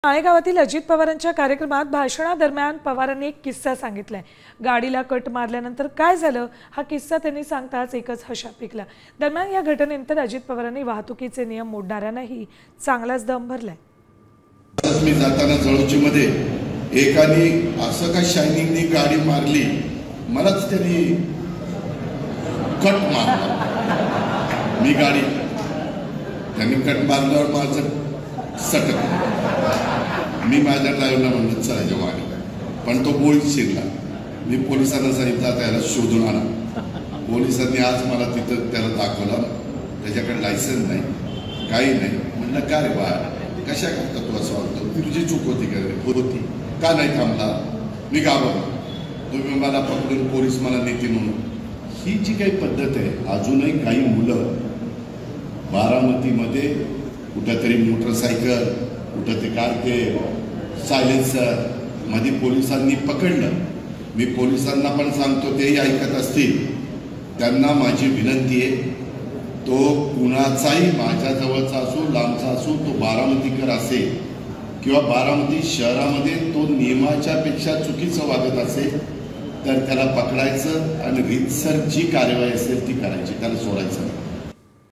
माळेगावातील अजित पवारांच्या कार्यक्रमात भाषणादरम्यान पवारांनी एक किस्सा सांगितलाय। गाडीला कट मारल्यानंतर काय झालं हा किस्सा त्यांनी सांगताच एकच हशा पिकला। दरम्यान या घटनेनंतर अजित पवारांनी वाहतुकीचे नियम मोडणाऱ्यांनाही चांगलाच दम भरलाय। मी जाताना जळूचीमध्ये एकाने असं काय शायनिंगनी गाडी मारली, मलाच त्यांनी कट मारला। मी गाडी त्यांनी कट मारल्यावर माझं सटक मी माझ्या ड्रायव्हरला म्हणलं चला मागे, पण तो गोळीत शिरला। मी पोलिसांना सांगितलं त्याला शोधून आणा। पोलिसांनी आज मला तिथं त्याला दाखवला, त्याच्याकडे लायसन्स नाही, काही नाही। म्हणलं का रे बा, कशा करता तू असं वागतो, तुझी चूक होती का रे? होती। का नाही थांबला? मी घाबरलो, तुम्ही मला पकडून पोलीस मला नेतील म्हणून। ही जी काही पद्धत आहे, अजूनही काही मुलं बारामतीमध्ये कुठेतरी मोटरसायकल, कुठं ते काय ते सायलेन्सर मध्ये पोलिसांनी पकडलं। मी पोलिसांना पण सांगतो, तेही ऐकत असतील, त्यांना माझी विनंती आहे, तो कुणाचाही माझ्या जवळचा असो लांबचा असो, तो बारामतीकर असेल किंवा बारामती शहरामध्ये तो नियमाच्या पेक्षा चुकीचं वागत असेल तर त्याला पकडायचं आणि रीतसर जी कार्यवाही असेल ती करायची, त्याला सोडायचं नाही।